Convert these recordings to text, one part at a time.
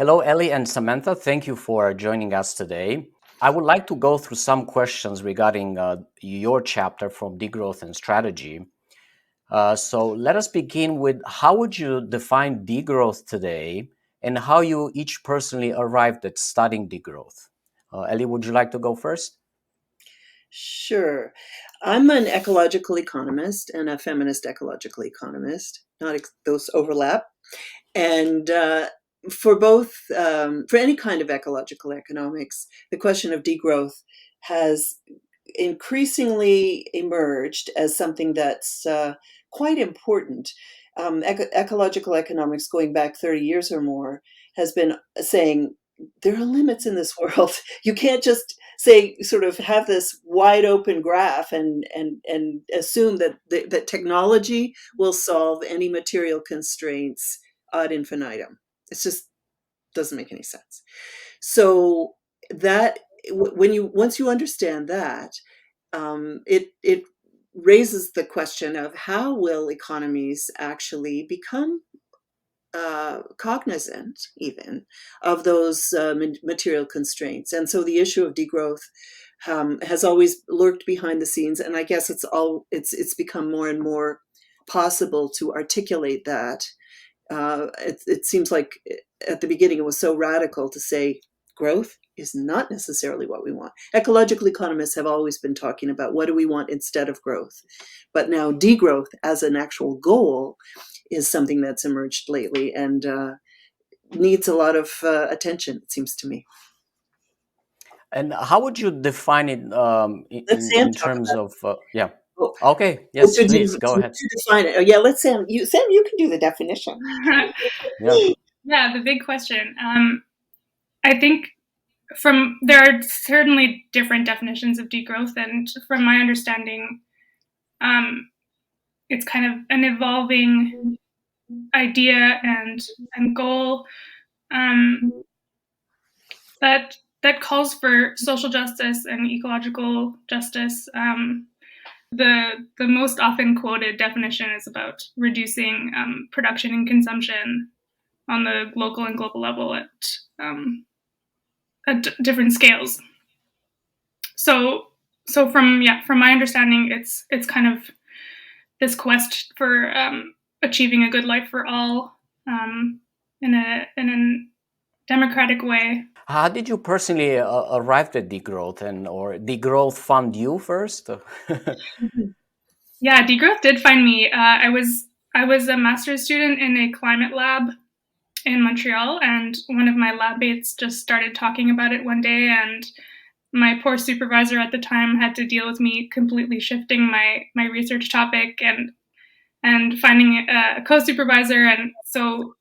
Hello, Ellie and Samantha. Thank you for joining us today. I would like to go through some questions regarding your chapter from Degrowth and Strategy. So let us begin with how would you define degrowth today and how you each personally arrived at studying degrowth? Ellie, would you like to go first? Sure. I'm an ecological economist and a feminist ecological economist. Not those overlap. And for both, for any kind of ecological economics, the question of degrowth has increasingly emerged as something that's quite important. Ecological economics, going back 30 years or more, has been saying there are limits in this world. You can't just say, sort of have this wide open graph and assume that technology will solve any material constraints ad infinitum. It just doesn't make any sense. So that when you once you understand that, it raises the question of how will economies actually become cognizant even of those material constraints. And so the issue of degrowth has always lurked behind the scenes, and I guess it's become more and more possible to articulate that. It seems like at the beginning it was so radical to say growth is not necessarily what we want. Ecological economists have always been talking about what do we want instead of growth. But now degrowth as an actual goal is something that's emerged lately and needs a lot of attention, it seems to me. And how would you define it Let Sam in talk terms about of, yeah. it. Oh, Okay, yes, please, go ahead. to define it. Oh, yeah, let Sam. Sam, you can do the definition. Yeah. Yeah, the big question. I think there are certainly different definitions of degrowth, and from my understanding, it's kind of an evolving idea and goal um, that calls for social justice and ecological justice. The most often quoted definition is about reducing production and consumption on the local and global level um, at different scales. So from my understanding, it's kind of this quest for achieving a good life for all in a democratic way. How did you personally arrive at degrowth, and or degrowth found you first? Yeah, degrowth did find me. I was a master's student in a climate lab in Montreal, and one of my lab mates just started talking about it one day, and my poor supervisor at the time had to deal with me completely shifting my research topic and finding a co-supervisor, and so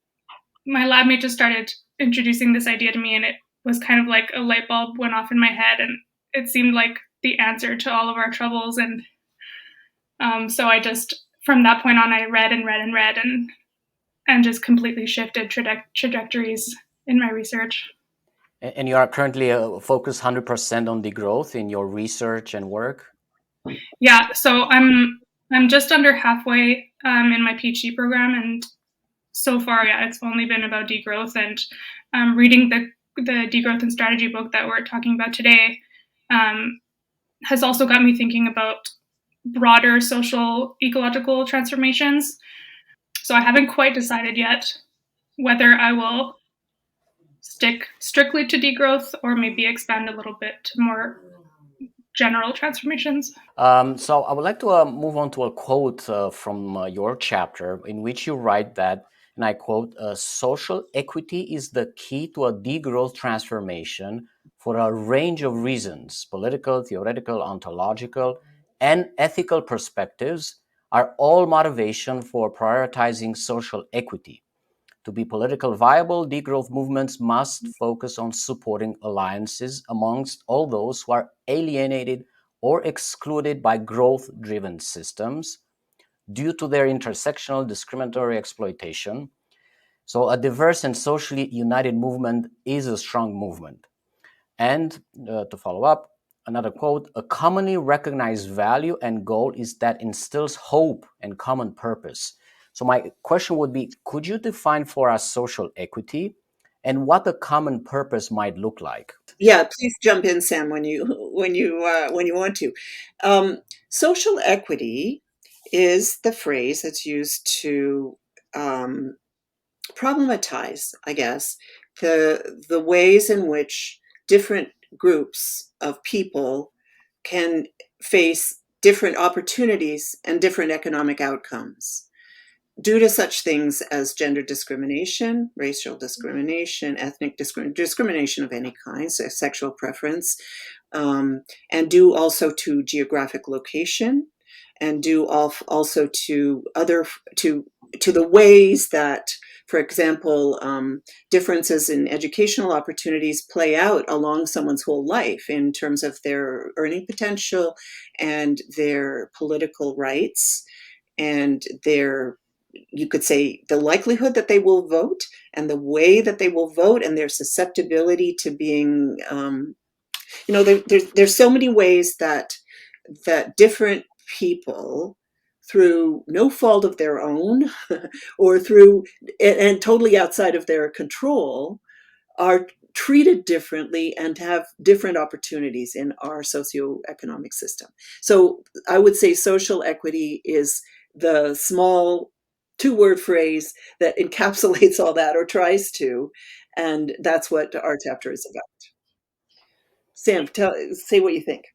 my lab mate just started introducing this idea to me, and it was kind of like a light bulb went off in my head, and it seemed like the answer to all of our troubles. And so I just, from that point on, I read and read and read and just completely shifted trajectories in my research. And you are currently focused 100% on degrowth in your research and work? Yeah, so I'm just under halfway in my PhD program, and so far, yeah, it's only been about degrowth. And reading the degrowth and strategy book that we're talking about today um, has also got me thinking about broader social ecological transformations. So I haven't quite decided yet whether I will stick strictly to degrowth or maybe expand a little bit to more general transformations. So I would like to move on to a quote from your chapter in which you write that, and I quote, social equity is the key to a degrowth transformation for a range of reasons. Political, theoretical, ontological, and ethical perspectives are all motivation for prioritizing social equity. To be politically viable, degrowth movements must focus on supporting alliances amongst all those who are alienated or excluded by growth-driven systems due to their intersectional discriminatory exploitation. So a diverse and socially united movement is a strong movement. And to follow up, another quote, a commonly recognized value and goal is that instills hope and common purpose. So my question would be, could you define for us social equity and what a common purpose might look like. Yeah, please jump in, Sam, when you want to. Social equity is the phrase that's used to um, problematize, I guess, the ways in which different groups of people can face different opportunities and different economic outcomes due to such things as gender discrimination, racial discrimination, ethnic discrimination of any kind, so sexual preference, and due also to geographic location, and due also to other to the ways that, for example, differences in educational opportunities play out along someone's whole life in terms of their earning potential and their political rights and their, you could say, the likelihood that they will vote and the way that they will vote and their susceptibility to being, there's so many ways that different people, through no fault of their own or through and totally outside of their control, are treated differently and have different opportunities in our socioeconomic system. So I would say social equity is the small two-word phrase that encapsulates all that, or tries to, and that's what our chapter is about. Sam, say what you think.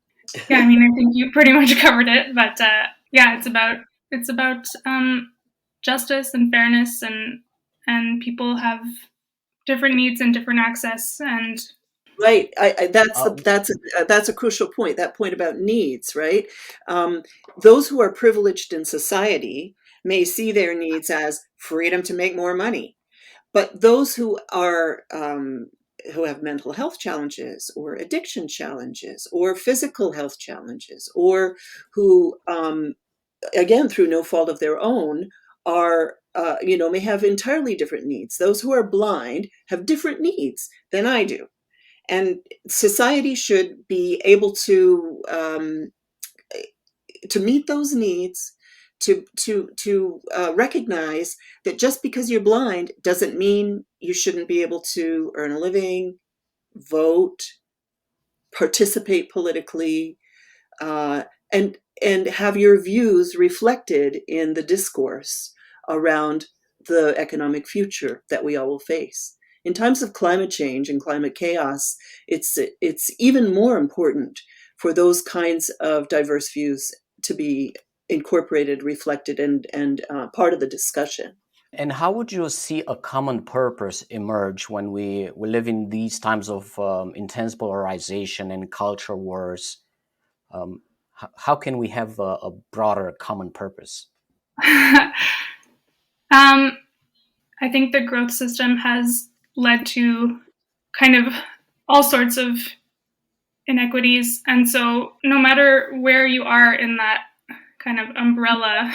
Yeah, I mean, I think you pretty much covered it, but yeah, it's about justice and fairness, and people have different needs and different access, and Right. That's Uh, that's a crucial point. That point about needs, right? Those who are privileged in society may see their needs as freedom to make more money, but those who have mental health challenges or addiction challenges or physical health challenges, or who, again, through no fault of their own, are may have entirely different needs. Those who are blind have different needs than I do, and society should be able to meet those needs, to recognize that just because you're blind doesn't mean you shouldn't be able to earn a living, vote, participate politically, uh, and have your views reflected in the discourse around the economic future that we all will face. In times of climate change and climate chaos, it's even more important for those kinds of diverse views to be incorporated, reflected, and part of the discussion. and how would you see a common purpose emerge when we live in these times of intense polarization and culture wars? How can we have a broader common purpose? I think the growth system has led to kind of all sorts of inequities, and so no matter where you are in that kind of umbrella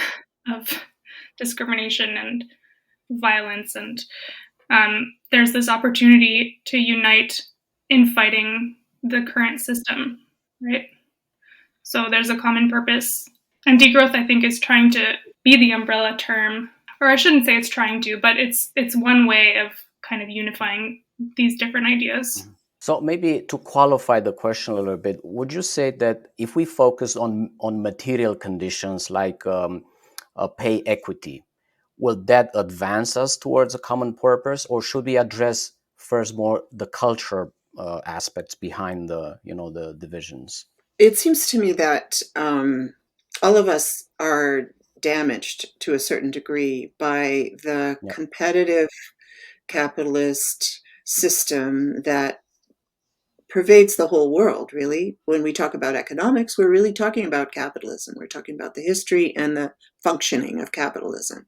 of discrimination and violence, and there's this opportunity to unite in fighting the current system, right? So there's a common purpose. And degrowth, I think, is trying to be the umbrella term, or I shouldn't say it's trying to, but it's one way of kind of unifying these different ideas. So maybe to qualify the question a little bit, would you say that if we focus on material conditions like pay equity, will that advance us towards a common purpose, or should we address first more the culture aspects behind the divisions? It seems to me that all of us are damaged to a certain degree by the Yeah. competitive capitalist system that pervades the whole world, really. When we talk about economics, we're really talking about capitalism. We're talking about the history and the functioning of capitalism.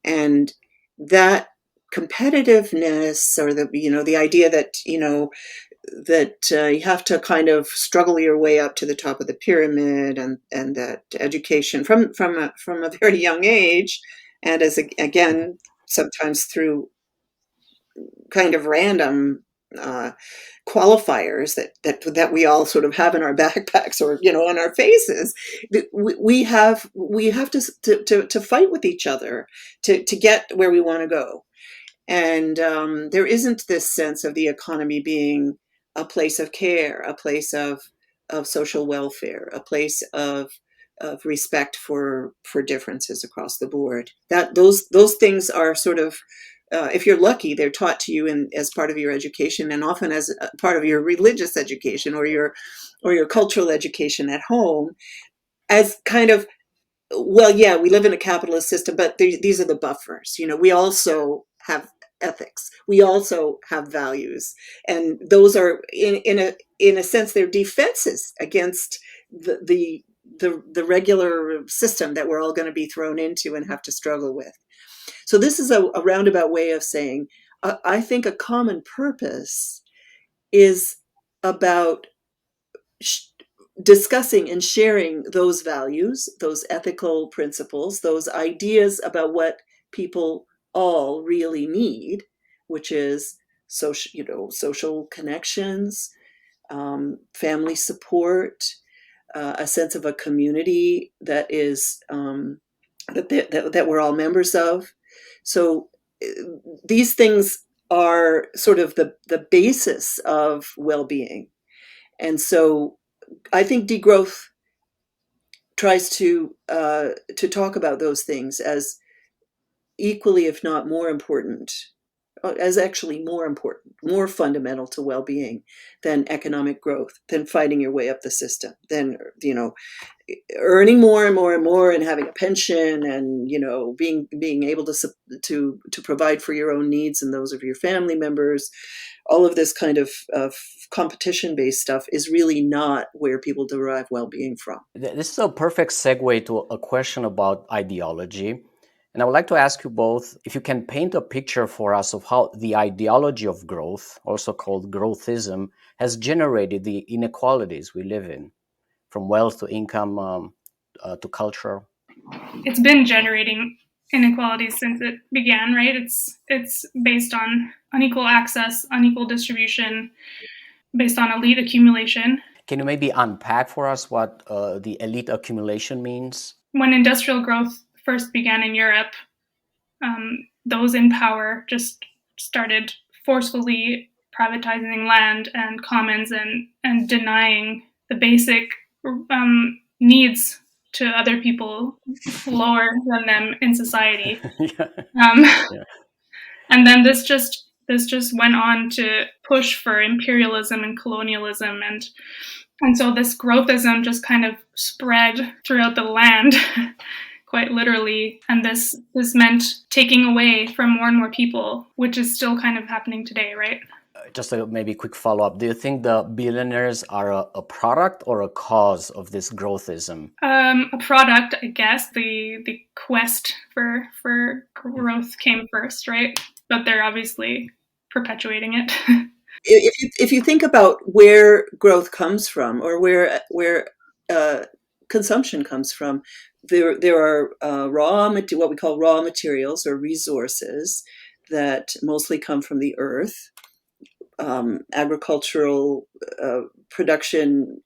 And that competitiveness, or the idea that, you have to kind of struggle your way up to the top of the pyramid, and that education from a very young age, and again, sometimes through kind of random qualifiers that we all sort of have in our backpacks, or on our faces, we have to fight with each other to get where we want to go. And there isn't this sense of the economy being a place of care, a place of social welfare, a place of respect for differences across the board. That those things are sort of, if you're lucky, they're taught to you as part of your education, and often as a part of your religious education or your cultural education at home, as kind of, well, yeah, we live in a capitalist system, but these are the buffers. We also have ethics. We also have values, and those are in a sense they're defenses against the regular system that we're all going to be thrown into and have to struggle with. So this is a roundabout way of saying I think a common purpose is about discussing and sharing those values, those ethical principles, those ideas about what people all really need, which is social connections, family support, a sense of a community that is that we're all members of. So these things are sort of the basis of well-being. And so I think degrowth tries to talk about those things as equally, if not more important, as actually more important, more fundamental to well-being than economic growth, than fighting your way up the system, than earning more and more and more and having a pension and being able to provide for your own needs and those of your family members. All of this kind of competition-based stuff is really not where people derive well-being from. This is a perfect segue to a question about ideology. And I would like to ask you both if you can paint a picture for us of how the ideology of growth, also called growthism, has generated the inequalities we live in, from wealth to income to culture. It's been generating inequalities since it began, right? It's based on unequal access, unequal distribution, based on elite accumulation. Can you maybe unpack for us what the elite accumulation means? When industrial growth first began in Europe, those in power just started forcefully privatizing land and commons and denying the basic needs to other people lower than them in society. Yeah. Yeah. And then this just went on to push for imperialism and colonialism, and so this growthism just kind of spread throughout the land quite literally, and this meant taking away from more and more people, which is still kind of happening today, right? Just a maybe quick follow-up. Do you think the billionaires are a product or a cause of this growthism? A product, I guess. The quest for growth came first, right? But they're obviously perpetuating it. If you think about where growth comes from, or where consumption comes from, there are what we call raw materials or resources that mostly come from the earth. Agricultural production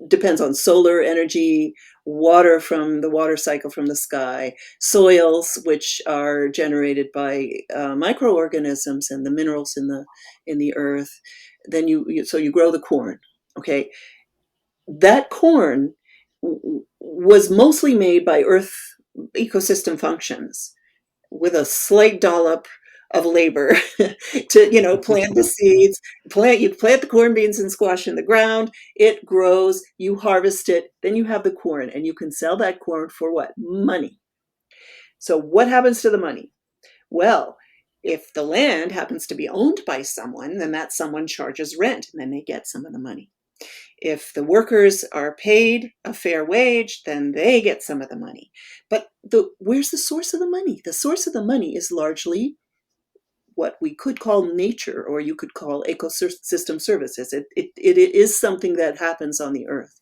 depends on solar energy, water from the water cycle from the sky, soils which are generated by microorganisms and the minerals in the earth. Then so you grow the corn. Okay, that corn was mostly made by earth ecosystem functions, with a slight dollop of labor to plant the seeds. You plant the corn, beans, and squash in the ground. It grows. You harvest it. Then you have the corn, and you can sell that corn for what? Money. So what happens to the money? Well, if the land happens to be owned by someone, then that someone charges rent, and then they get some of the money. If the workers are paid a fair wage, then they get some of the money. But where's the source of the money? The source of the money is largely what we could call nature, or you could call ecosystem services. It is something that happens on the earth.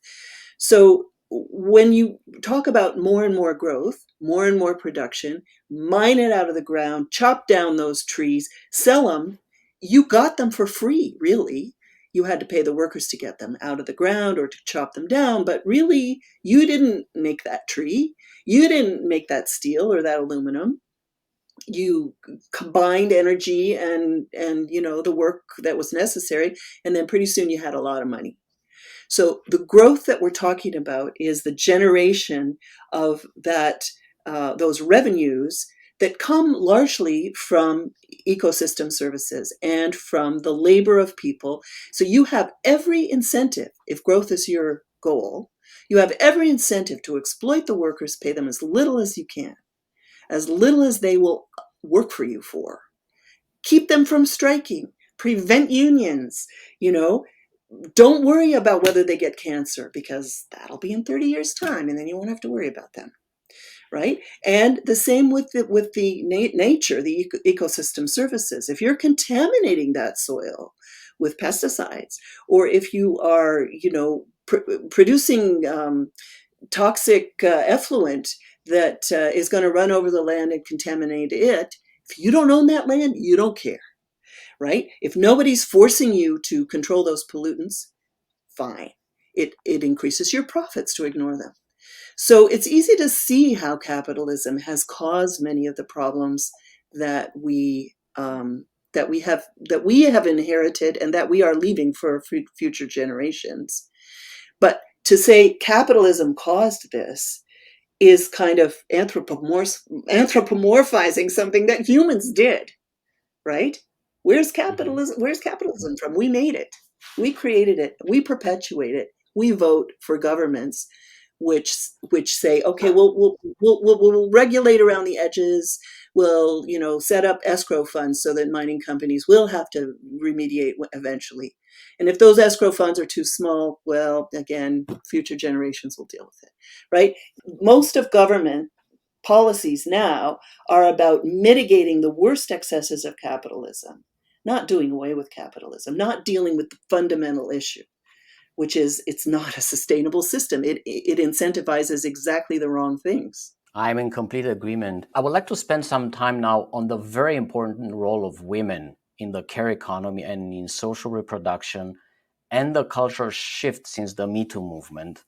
So when you talk about more and more growth, more and more production, mine it out of the ground, chop down those trees, sell them, you got them for free, really. You had to pay the workers to get them out of the ground or to chop them down, but really, you didn't make that tree. You didn't make that steel or that aluminum. you combined energy and the work that was necessary, and then pretty soon you had a lot of money. So the growth that we're talking about is the generation of those revenues that come largely from ecosystem services and from the labor of people. So you have every incentive, if growth is your goal, you have every incentive to exploit the workers, pay them as little as you can, as little as they will work for you for. Keep them from striking, prevent unions, don't worry about whether they get cancer, because that'll be in 30 years' time, and then you won't have to worry about them, right? And the same with the nature, the ecosystem services. If you're contaminating that soil with pesticides, or if you are, producing toxic effluent that is going to run over the land and contaminate it, if you don't own that land, you don't care, right? If nobody's forcing you to control those pollutants, fine. It increases your profits to ignore them. So it's easy to see how capitalism has caused many of the problems that we have inherited and that we are leaving for future generations. But to say capitalism caused this is kind of anthropomorphizing something that humans did, right? Where's capitalism? Where's capitalism from? We made it. We created it. We perpetuate it. We vote for governments which say, okay, we'll regulate around the edges. We'll set up escrow funds so that mining companies will have to remediate eventually. And if those escrow funds are too small, well, again, future generations will deal with it, right? Most of government policies now are about mitigating the worst excesses of capitalism, not doing away with capitalism, not dealing with the fundamental issue, which is it's not a sustainable system. It incentivizes exactly the wrong things. I'm in complete agreement. I would like to spend some time now on the very important role of women in the care economy and in social reproduction and the cultural shift since the Me Too movement.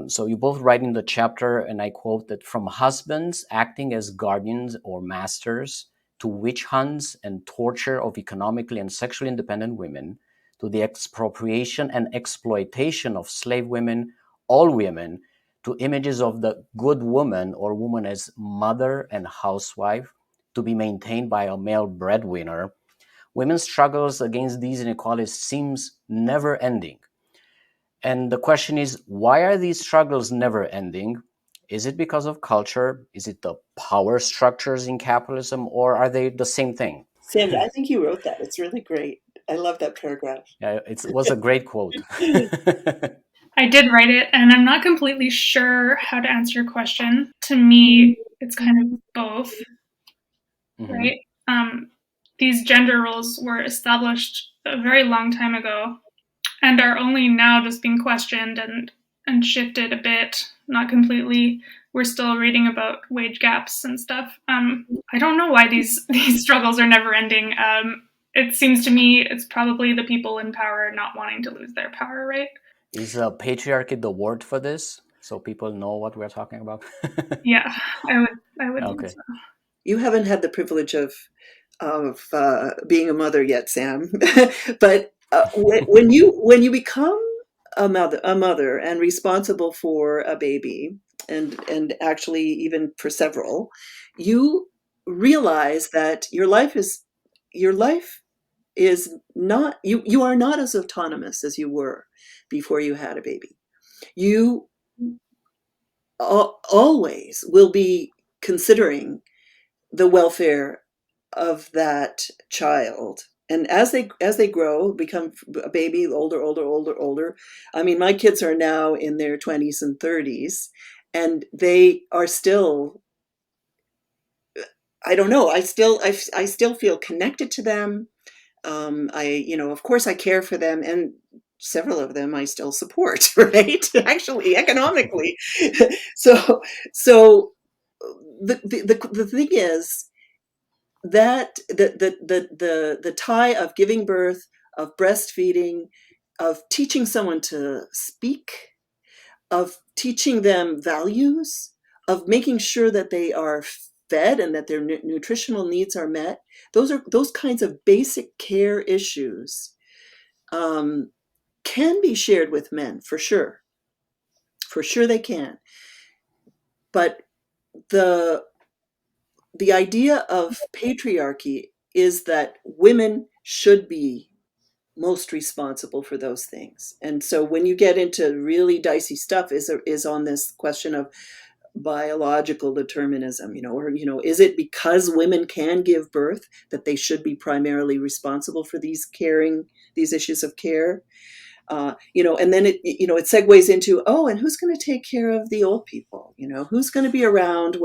So you both write in the chapter, and I quote, that from husbands acting as guardians or masters to witch hunts and torture of economically and sexually independent women, to the expropriation and exploitation of slave women, all women, to images of the good woman or woman as mother and housewife to be maintained by a male breadwinner, women's struggles against these inequalities seems never ending. And the question is, why are these struggles never ending? Is it because of culture? Is it the power structures in capitalism, or are they the same thing? Sam, I think you wrote that. It's really great. I love that paragraph. Yeah, it was a great quote. I did write it, and I'm not completely sure how to answer your question. To me, it's kind of both, right? These gender roles were established a very long time ago and are only now just being questioned and shifted a bit, not completely. We're still reading about wage gaps and stuff. I don't know why these struggles are never ending. It seems to me it's probably the people in power not wanting to lose their power, right? Is patriarchy the word for this, so people know what we're talking about? Yeah, I would Okay. think so. You haven't had the privilege of being a mother yet, Sam, but when you become a mother and responsible for a baby, and actually even for several, you realize that your life is not, you are not as autonomous as you were before you had a baby. You always will be considering the welfare of that child. And as they grow, become a baby, older. I mean, my kids are now in their 20s and 30s, and they are still, I don't know, I still feel connected to them. Of course I care for them, and several of them I still support, right? Actually, economically. So the thing is that the tie of giving birth, of breastfeeding, of teaching someone to speak, of teaching them values, of making sure that they are fed and that their nutritional needs are met. Those kinds of basic care issues can be shared with men, for sure. For sure they can. But the idea of patriarchy is that women should be most responsible for those things. And so when you get into really dicey stuff is on this question of biological determinism, or, is it because women can give birth that they should be primarily responsible for these issues of care? And then it segues into, and who's going to take care of the old people? Who's going to be around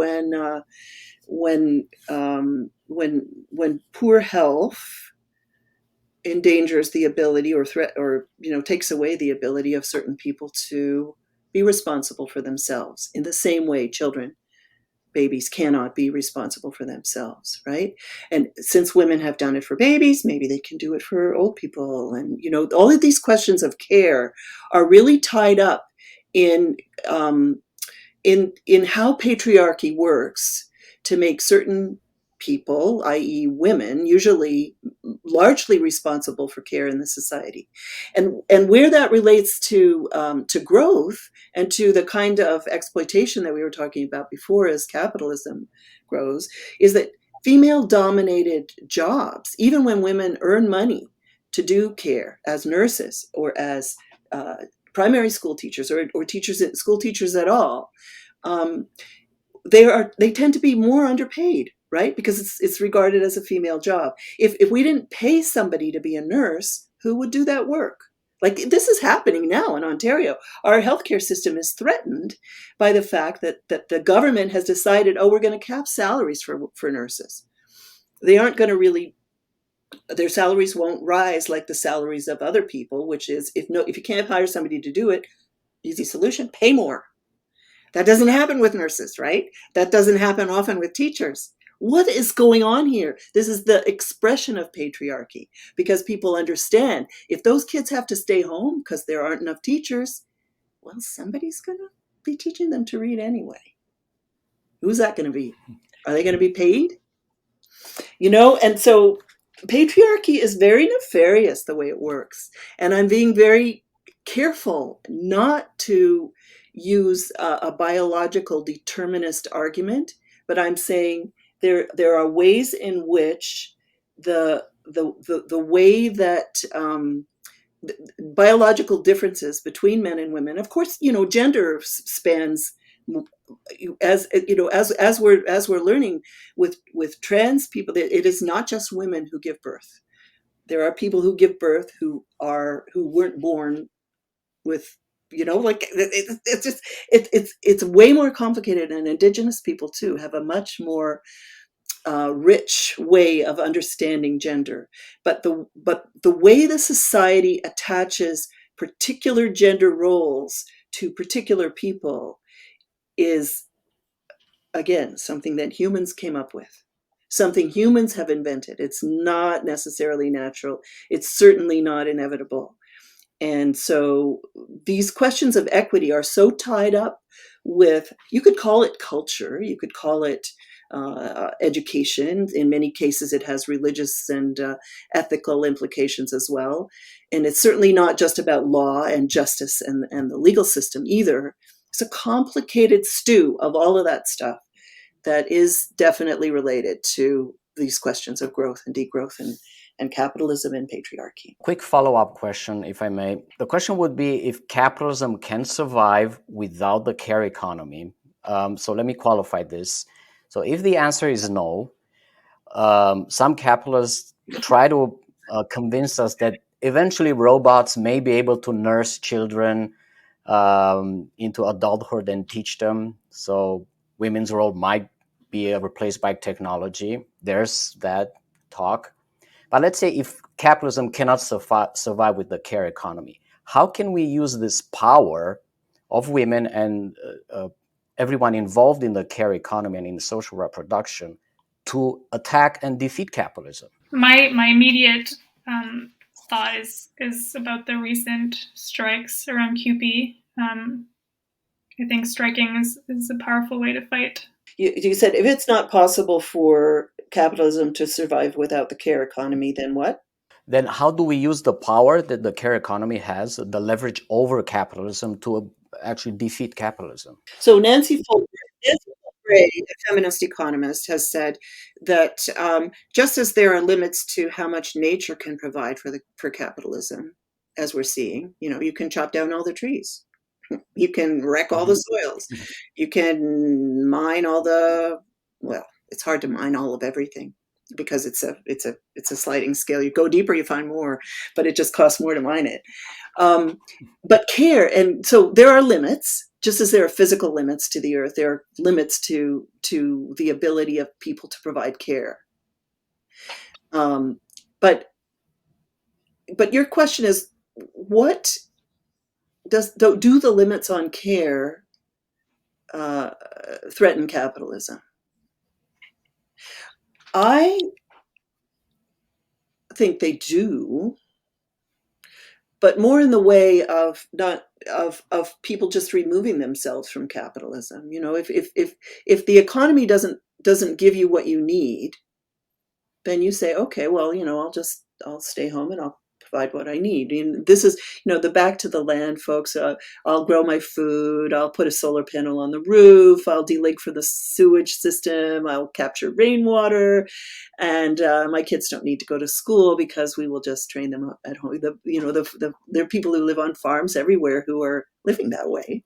when poor health endangers the ability or takes away the ability of certain people to be responsible for themselves in the same way babies cannot be responsible for themselves, right? And since women have done it for babies, maybe they can do it for old people. And, all of these questions of care are really tied up in how patriarchy works to make certain people, i.e. women, usually largely responsible for care in the society. And where that relates to growth and to the kind of exploitation that we were talking about before as capitalism grows, is that female-dominated jobs, even when women earn money to do care as nurses or as primary school teachers or school teachers at all, they tend to be more underpaid, right? Because it's regarded as a female job. If we didn't pay somebody to be a nurse, who would do that work? Like, this is happening now in Ontario. Our healthcare system is threatened by the fact that the government has decided, we're going to cap salaries for nurses. They aren't going to their salaries won't rise like the salaries of other people, which is, if you can't hire somebody to do it, easy solution, pay more. That doesn't happen with nurses, right? That doesn't happen often with teachers. What is going on here? This is the expression of patriarchy, because people understand if those kids have to stay home because there aren't enough teachers, well, somebody's going to be teaching them to read anyway. Who's that going to be? Are they going to be paid? And so patriarchy is very nefarious the way it works. And I'm being very careful not to use a biological determinist argument, but I'm saying there are ways in which the way that biological differences between men and women, of course, gender spans, as we're learning with trans people, it is not just women who give birth. There are people who give birth who weren't born with, it's way more complicated, and Indigenous people too have a much more rich way of understanding gender. But the way the society attaches particular gender roles to particular people is, again, something that humans came up with, something humans have invented. It's not necessarily natural. It's certainly not inevitable. And so these questions of equity are so tied up with, you could call it culture, you could call it education. In many cases, it has religious and ethical implications as well. And it's certainly not just about law and justice and the legal system either. It's a complicated stew of all of that stuff that is definitely related to these questions of growth and degrowth and capitalism and patriarchy. Quick follow-up question, if I may. The question would be if capitalism can survive without the care economy. So let me qualify this. So if the answer is no, some capitalists try to convince us that eventually robots may be able to nurse children into adulthood and teach them. So women's role might be replaced by technology. There's that talk. But let's say if capitalism cannot survive with the care economy, how can we use this power of women and everyone involved in the care economy and in social reproduction to attack and defeat capitalism? My immediate thought is about the recent strikes around CUPE. I think striking is a powerful way to fight. You said if it's not possible for capitalism to survive without the care economy, then what? Then how do we use the power that the care economy has, the leverage over capitalism, to actually defeat capitalism? So Nancy Fulgray, a feminist economist, has said that just as there are limits to how much nature can provide for capitalism, as we're seeing, you can chop down all the trees, you can wreck all the Mhm. soils, you can mine all the well, it's hard to mine all of everything because it's a sliding scale. You go deeper, you find more, but it just costs more to mine it. Um, but care, and so there are limits, just as there are physical limits to the earth, there are limits to the ability of people to provide care. Um, but but your question is, what do the limits on care uh, threaten capitalism? I think they do, but more in the way of not of people just removing themselves from capitalism. If the economy doesn't give you what you need, then you say, okay, well, I'll stay home and I'll provide what I need. And this is, the back to the land, folks. I'll grow my food. I'll put a solar panel on the roof. I'll delink for the sewage system. I'll capture rainwater, and my kids don't need to go to school because we will just train them up at home. There are people who live on farms everywhere who are living that way.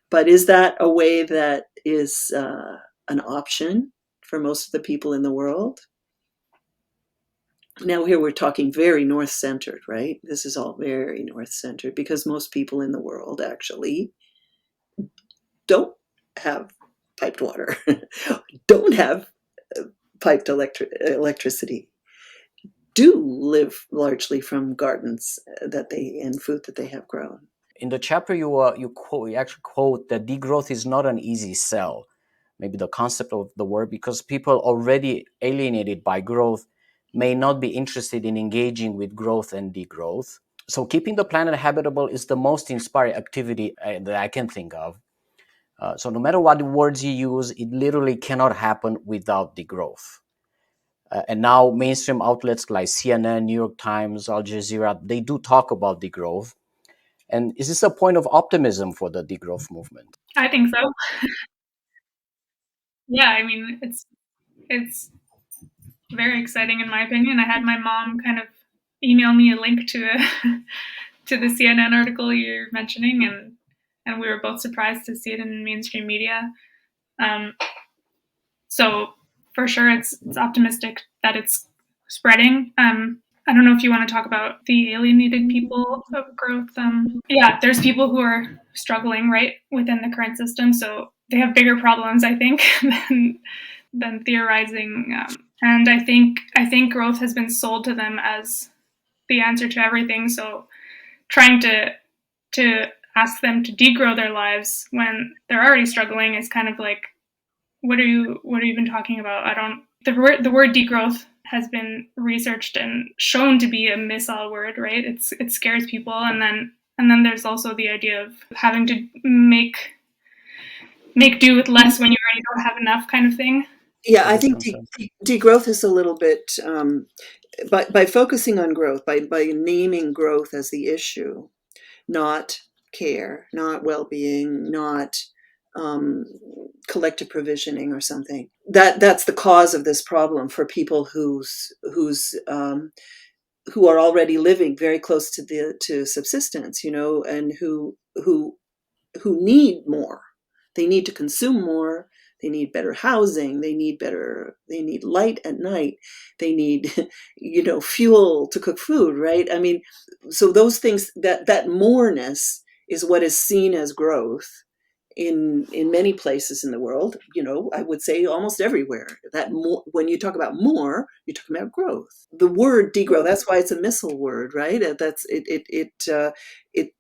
But is that a way that is an option for most of the people in the world? Now, here we're talking very north centered, right? This is all very north centered because most people in the world actually don't have piped water, don't have piped electricity, do live largely from gardens and food that they have grown. In the chapter, you actually quote that degrowth is not an easy sell. Maybe the concept of the word, because people already alienated by growth may not be interested in engaging with growth and degrowth. So keeping the planet habitable is the most inspiring activity that I can think of. So no matter what words you use, it literally cannot happen without degrowth. And now mainstream outlets like CNN, New York Times, Al Jazeera, they do talk about degrowth. And is this a point of optimism for the degrowth movement? I think so. Yeah, I mean, it's very exciting in my opinion. I had my mom kind of email me a link to to the CNN article you're mentioning, and we were both surprised to see it in mainstream media. Um, so for sure, it's optimistic that it's spreading. I don't know if you want to talk about the alienated people of growth. Yeah, there's people who are struggling right within the current system, so they have bigger problems, I think, than theorizing. And I think growth has been sold to them as the answer to everything. So trying to ask them to degrow their lives when they're already struggling is kind of like, what are you even talking about? I don't. The word degrowth has been researched and shown to be a missile word, right? It scares people, and then there's also the idea of having to make do with less when you already don't have enough, kind of thing. Yeah, A I good think concept. degrowth is a little bit by focusing on growth, by naming growth as the issue, not care, not well-being, not um, collective provisioning or something. That's the cause of this problem for people who are already living very close to subsistence, and who need more. They need to consume more. They need better housing. They need light at night. They need, fuel to cook food, right? I mean, so those things, that moreness is what is seen as growth in many places in the world. I would say almost everywhere. That more, when you talk about more, you're talking about growth. The word degrowth, that's why it's a missile word, right? It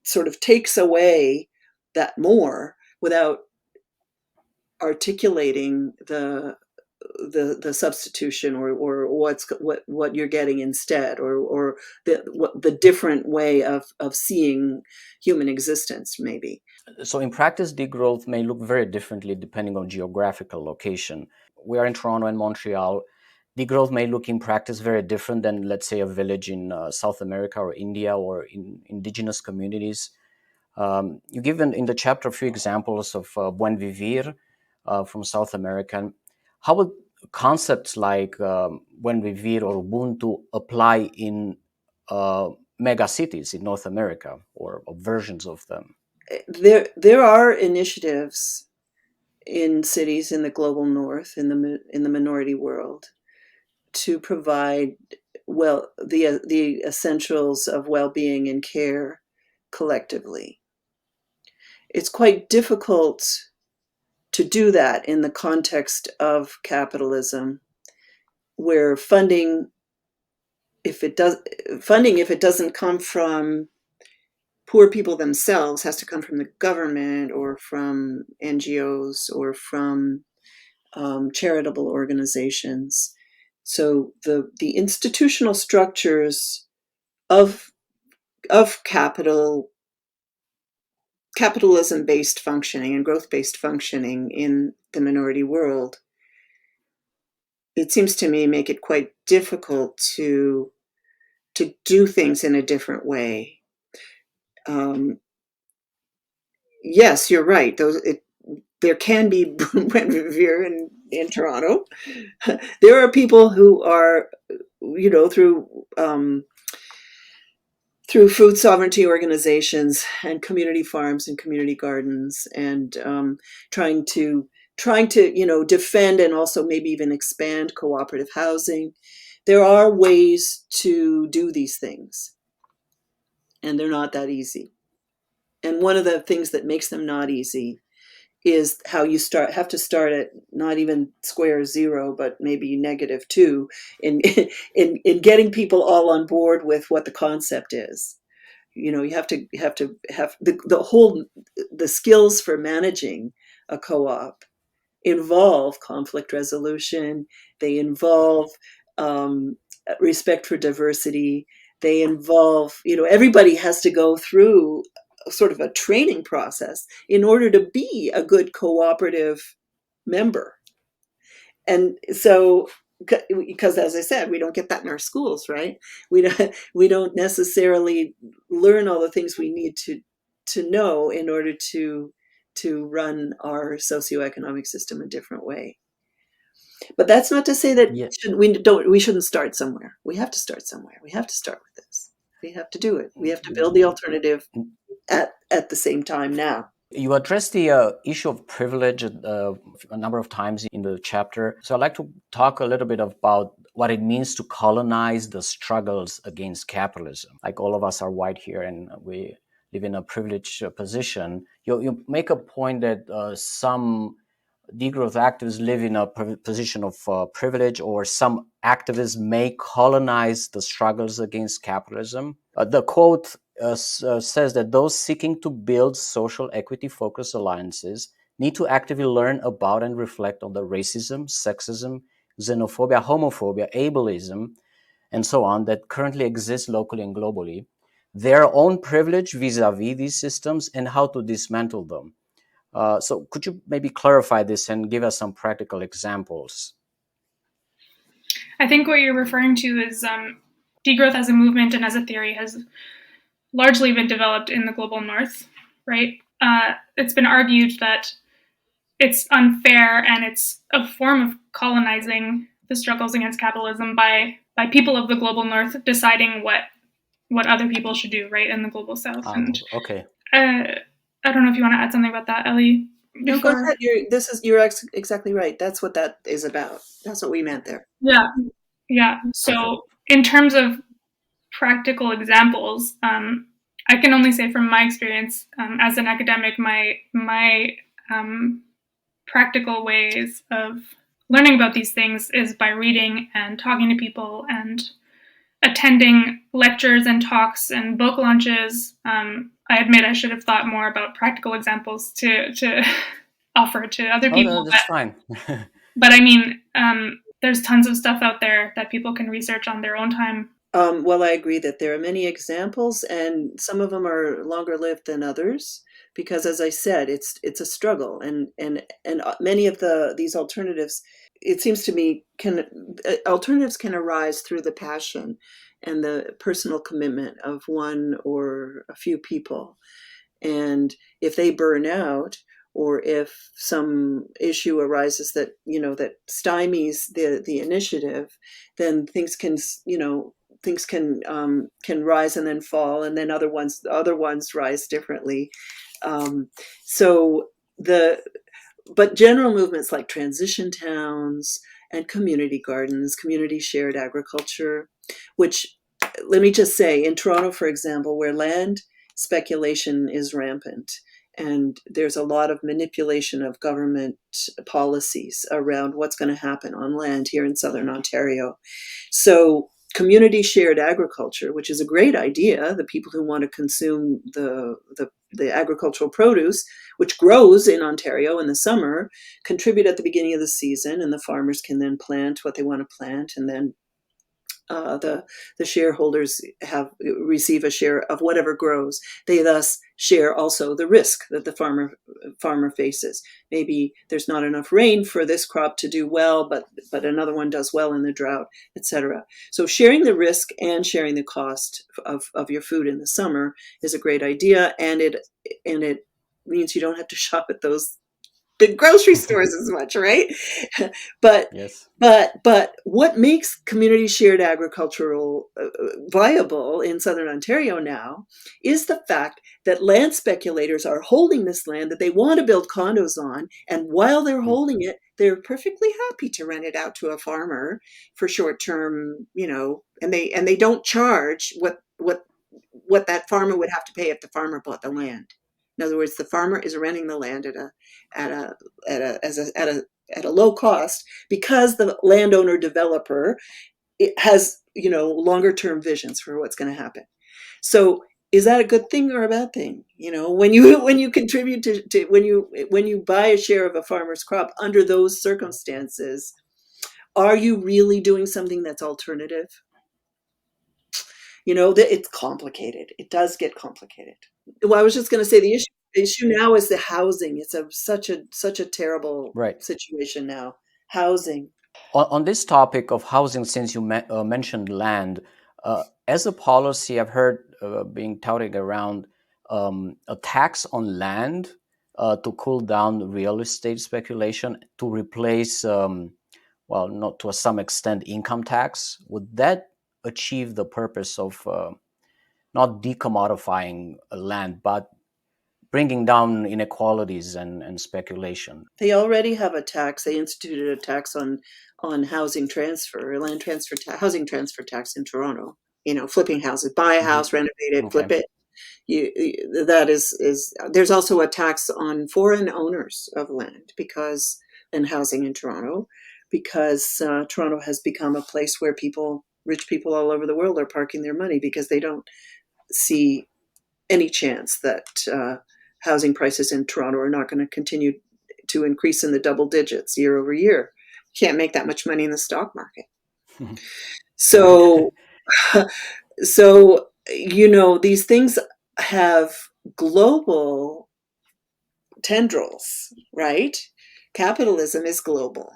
sort of takes away that more without articulating the substitution or what you're getting instead, or the different way of seeing human existence, maybe. So in practice, degrowth may look very differently depending on geographical location. We are in Toronto and Montreal. Degrowth may look in practice very different than, let's say, a village in South America or India or in indigenous communities. You give in the chapter a few examples of Buen Vivir from South America. How would concepts like Buen Vivir or Ubuntu apply in megacities in North America, or versions of them? There are initiatives in cities in the global north, in the minority world, to provide the essentials of well-being and care collectively. It's quite difficult to do that in the context of capitalism, where funding, if it doesn't come from poor people themselves, has to come from the government or from NGOs or from charitable organizations. So the institutional structures of capitalism-based functioning and growth-based functioning in the minority world, it seems to me, make it quite difficult to do things in a different way. Yes, you're right. There can be Buen Vivir in Toronto. There are people who are, through food sovereignty organizations and community farms and community gardens, and trying to defend and also maybe even expand cooperative housing. There are ways to do these things, and they're not that easy. And one of the things that makes them not easy is how you have to start at not even square zero, but maybe -2 in in getting people all on board with what the concept is. You have to have the skills for managing a co-op involve conflict resolution. They involve respect for diversity. They involve, everybody has to go through sort of a training process in order to be a good cooperative member. And so, because as I said, we don't get that in our schools, right? We don't necessarily learn all the things we need to know in order to run our socioeconomic system a different way. But that's not to say that Yeah. we shouldn't start somewhere. We have to start somewhere. We have to start with this. We have to do it. We have to build the alternative at the same time now. You address the issue of privilege a number of times in the chapter. So I'd like to talk a little bit about what it means to colonize the struggles against capitalism. Like, all of us are white here and we live in a privileged position. You make a point that some degrowth activists live in a position of privilege, or some activists may colonize the struggles against capitalism. The quote says that those seeking to build social equity-focused alliances need to actively learn about and reflect on the racism, sexism, xenophobia, homophobia, ableism, and so on that currently exist locally and globally, their own privilege vis-a-vis these systems, and how to dismantle them. So could you maybe clarify this and give us some practical examples? I think what you're referring to is degrowth as a movement and as a theory has largely been developed in the global north, right? It's been argued that it's unfair and it's a form of colonizing the struggles against capitalism by people of the global north deciding what other people should do, right, in the global south. And Okay. I don't know if you want to add something about that, Ellie. No, go ahead. You're exactly right. That's what that is about. That's what we meant there. Yeah. So in terms of practical examples, I can only say from my experience as an academic, my practical ways of learning about these things is by reading and talking to people and attending lectures and talks and book launches. I admit I should have thought more about practical examples to offer to other people. That's fine. But I mean, there's tons of stuff out there that people can research on their own time. Well, I agree that there are many examples, and some of them are longer lived than others, because, as I said, it's a struggle, and many of these alternatives, it seems to me, alternatives can arise through the passion and the personal commitment of one or a few people. And if they burn out, or if some issue arises that that stymies the initiative, then things can rise and then fall, and then other ones rise differently. So the but general movements like transition towns and community gardens, community shared agriculture, which, let me just say, in Toronto, for example, where land speculation is rampant and there's a lot of manipulation of government policies around what's going to happen on land here in Southern Ontario. So community shared agriculture, which is a great idea, the people who want to consume the agricultural produce, which grows in Ontario in the summer, contribute at the beginning of the season, and the farmers can then plant what they want to plant, and then the shareholders receive a share of whatever grows. They thus share also the risk that the farmer faces. Maybe there's not enough rain for this crop to do well, but another one does well in the drought, etc. So sharing the risk and sharing the cost of your food in the summer is a great idea, and it means you don't have to shop at those big grocery stores as much, right? but Yes. but what makes community shared agricultural viable in Southern Ontario now is the fact that land speculators are holding this land that they want to build condos on, and while they're holding it, they're perfectly happy to rent it out to a farmer for short term, and they don't charge what that farmer would have to pay if the farmer bought the land. In other words, the farmer is renting the land at a low cost, because the landowner developer has longer term visions for what's going to happen. So is that a good thing or a bad thing? When you contribute to when you buy a share of a farmer's crop under those circumstances, are you really doing something that's alternative? It's complicated. It does get complicated. Well, I was just going to say the issue now is the housing. It's such a terrible Right. situation now. Housing. On this topic of housing, since you mentioned land, as a policy, I've heard being touted around a tax on land to cool down real estate speculation, to replace, not to some extent, income tax. Would that achieve the purpose of not decommodifying land, but bringing down inequalities and speculation? They already have a tax. They instituted a tax on housing transfer, land transfer, housing transfer tax in Toronto. Flipping houses, buy a house, renovate it, flip Okay. it. That is there's also a tax on foreign owners of land and housing in Toronto, because Toronto has become a place where rich people all over the world are parking their money, because they don't see any chance that housing prices in Toronto are not going to continue to increase in the double digits year over year. Can't make that much money in the stock market. Right. So, so these things have global tendrils, right? Capitalism is global.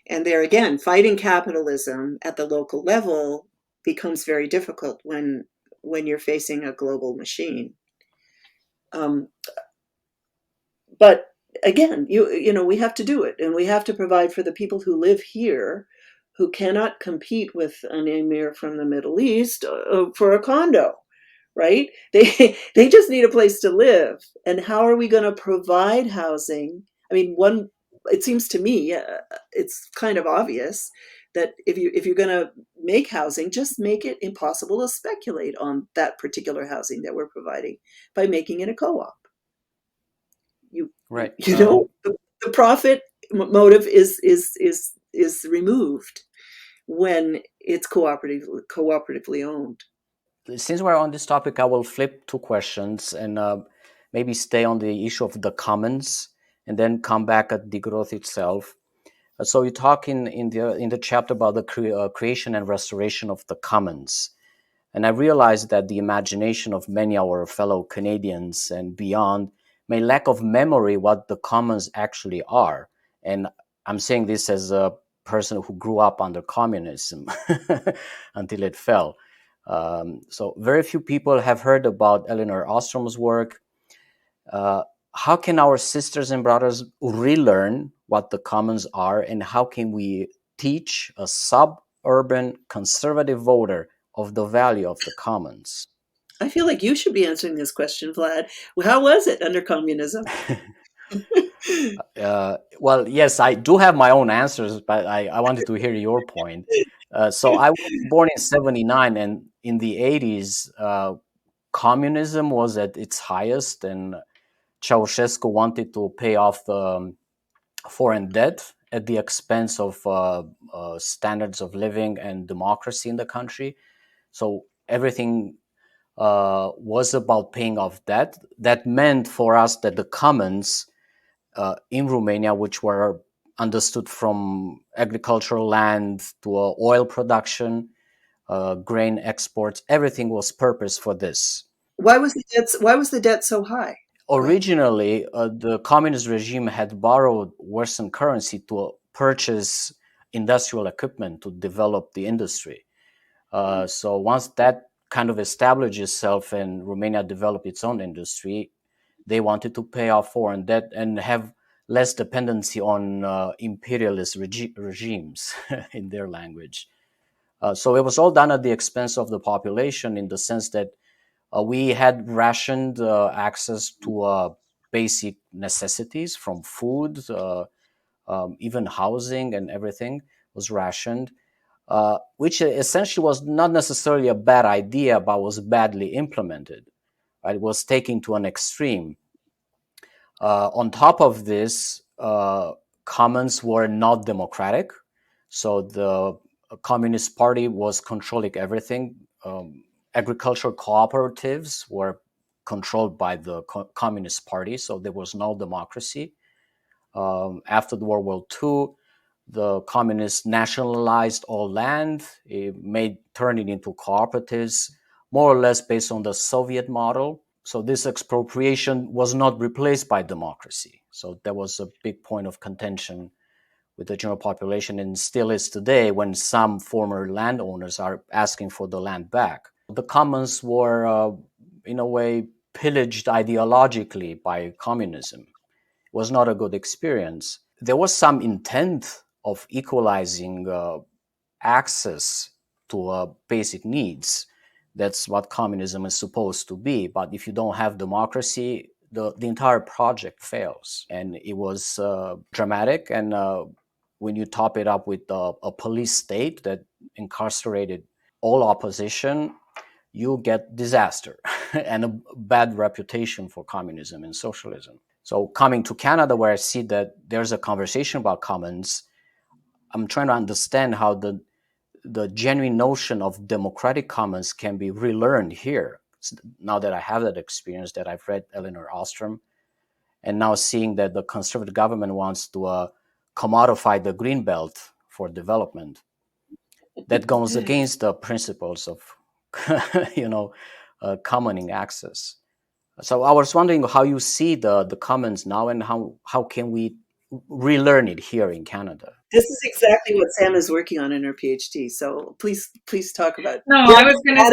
And there again, fighting capitalism at the local level becomes very difficult when you're facing a global machine. But again, we have to do it, and we have to provide for the people who live here, who cannot compete with an emir from the Middle East for a condo, right? They just need a place to live. And how are we going to provide housing? I mean, it seems to me it's kind of obvious that if you're going to make housing, just make it impossible to speculate on that particular housing that we're providing by making it a co-op. Right. The profit motive is removed when it's cooperatively owned. Since we're on this topic, I will flip two questions and maybe stay on the issue of the commons and then come back at degrowth itself. So you talk in the chapter about the creation and restoration of the commons. And I realized that the imagination of many of our fellow Canadians and beyond may lack of memory what the commons actually are. And I'm saying this as a person who grew up under communism until it fell. So very few people have heard about Elinor Ostrom's work. Uh, how can our sisters and brothers relearn what the commons are, and how can we teach a suburban conservative voter of the value of the commons? I feel like you should be answering this question, Vlad. How was it under communism? Well, yes, I do have my own answers, but I wanted to hear your point. So I was born in 79, and in the 80s, communism was at its highest, and Ceausescu wanted to pay off the foreign debt at the expense of standards of living and democracy in the country. So everything was about paying off debt. That meant for us that the commons in Romania, which were understood from agricultural land to oil production, grain exports, everything was purpose for this. Why was the debt so high? Go ahead. Originally, the communist regime had borrowed Western currency to purchase industrial equipment to develop the industry. So once that kind of established itself and Romania developed its own industry, they wanted to pay off foreign debt and have less dependency on imperialist regimes in their language. So it was all done at the expense of the population in the sense that we had rationed access to basic necessities from food, even housing and everything was rationed, which essentially was not necessarily a bad idea, but was badly implemented. Right? It was taken to an extreme. On top of this, commons were not democratic. So the Communist Party was controlling everything. Agricultural cooperatives were controlled by the Communist Party, so there was no democracy. After the World War II, the communists nationalized all land, turned it into cooperatives, more or less based on the Soviet model. So this expropriation was not replaced by democracy. So there was a big point of contention with the general population, and still is today when some former landowners are asking for the land back. The commons were, in a way, pillaged ideologically by communism. It was not a good experience. There was some intent of equalizing access to basic needs. That's what communism is supposed to be. But if you don't have democracy, the entire project fails. And it was dramatic. And when you top it up with a police state that incarcerated all opposition, you get disaster and a bad reputation for communism and socialism. So coming to Canada, where I see that there's a conversation about commons, I'm trying to understand how the genuine notion of democratic commons can be relearned here. Now that I have that experience, that I've read Elinor Ostrom, and now seeing that the Conservative government wants to commodify the green belt for development, that goes against the principles of, commoning access. So I was wondering how you see the commons now, and how can we relearn it here in Canada? This is exactly what Sam is working on in her PhD. So please talk about. No, Yeah, I was going to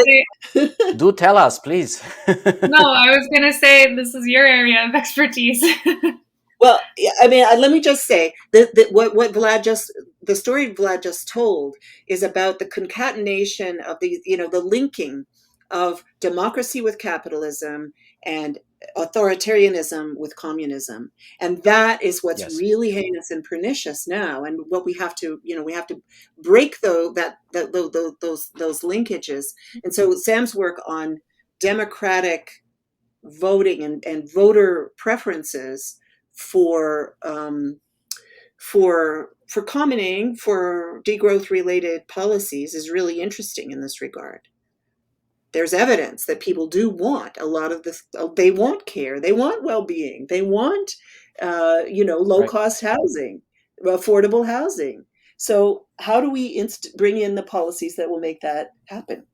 say, Do tell us, please. no, I was going to say this is your area of expertise. Well, yeah, I mean, let me just say that what the story Vlad just told is about the concatenation of the linking of democracy with capitalism and authoritarianism with communism, and that is what's Yes. really heinous and pernicious now. And what we have to break those linkages. And so Sam's work on democratic voting and voter preferences for commoning, for degrowth related policies is really interesting in this regard. There's evidence that people do want a lot of this. They want care, they want well-being, they want low Right. cost housing. affordable housing. So how do we bring in the policies that will make that happen?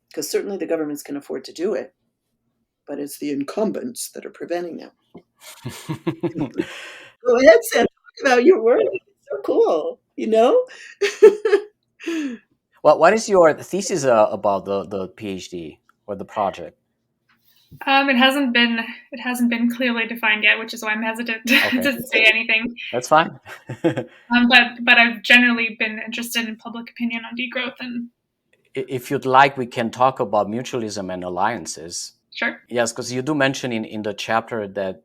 Because certainly the governments can afford to do it, but it's the incumbents that are preventing them. Go ahead, Sam. Talk about your work. It's so cool, you know? Well, what is your thesis about the PhD or the project? It hasn't been clearly defined yet, which is why I'm hesitant Okay, to say anything. that's fine. But I've generally been interested in public opinion on degrowth, and If you'd like, we can talk about mutualism and alliances. sure. Yes, because you do mention in the chapter that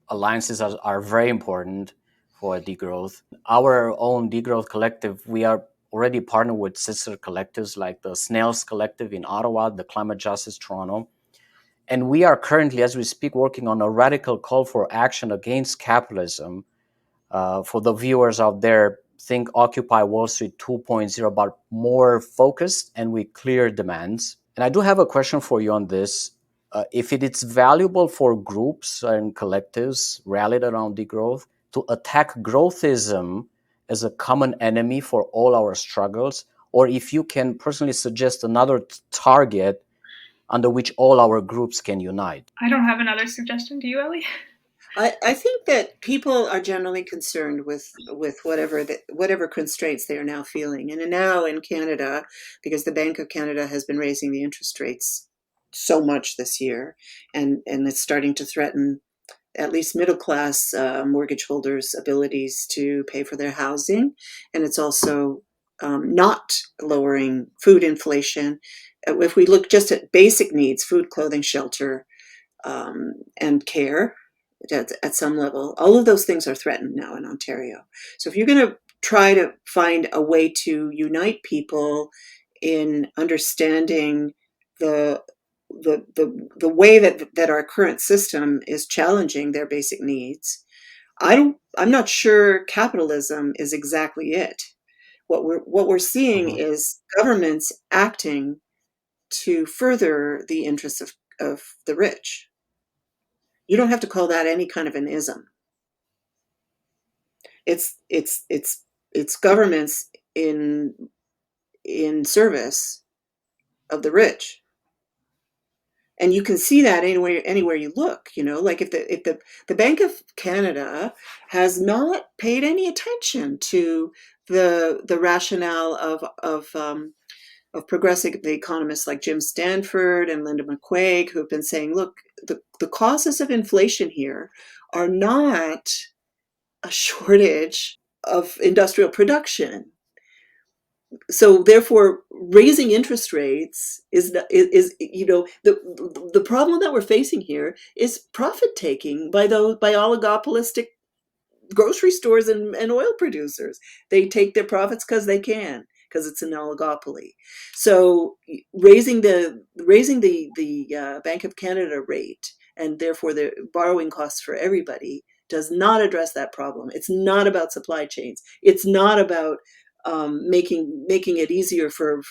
alliances are very important for degrowth. Our own degrowth collective, we are already partnered with sister collectives like the Snails Collective in Ottawa, the Climate Justice Toronto. And we are currently, as we speak, working on a radical call for action against capitalism. For the viewers out there, think Occupy Wall Street 2.0, about more focused and with clear demands. And I do have a question for you on this. If it is valuable for groups and collectives rallied around degrowth to attack growthism as a common enemy for all our struggles, or if you can personally suggest another target under which all our groups can unite. I don't have another suggestion. Do you, Ellie? I think that people are generally concerned with whatever constraints they are now feeling, and now in Canada, because the Bank of Canada has been raising the interest rates so much this year, and it's starting to threaten at least middle class mortgage holders' abilities to pay for their housing, and it's also not lowering food inflation. If we look just at basic needs, food, clothing, shelter, and care at some level, all of those things are threatened now in Ontario. So if you're going to try to find a way to unite people in understanding the the way that our current system is challenging their basic needs, I'm not sure capitalism is exactly it. What we're seeing Mhm. is governments acting to further the interests of the rich. You don't have to call that any kind of an ism. It's governments in service of the rich. And you can see that anywhere you look, like if the Bank of Canada has not paid any attention to the rationale of progressive economists like Jim Stanford and Linda McQuaig, who have been saying, look, the causes of inflation here are not a shortage of industrial production. So therefore, raising interest rates is the problem that we're facing here is profit taking by oligopolistic grocery stores and oil producers. They take their profits because it's an oligopoly. So raising the Bank of Canada rate, and therefore the borrowing costs for everybody, does not address that problem. It's not about supply chains. It's not about making it easier for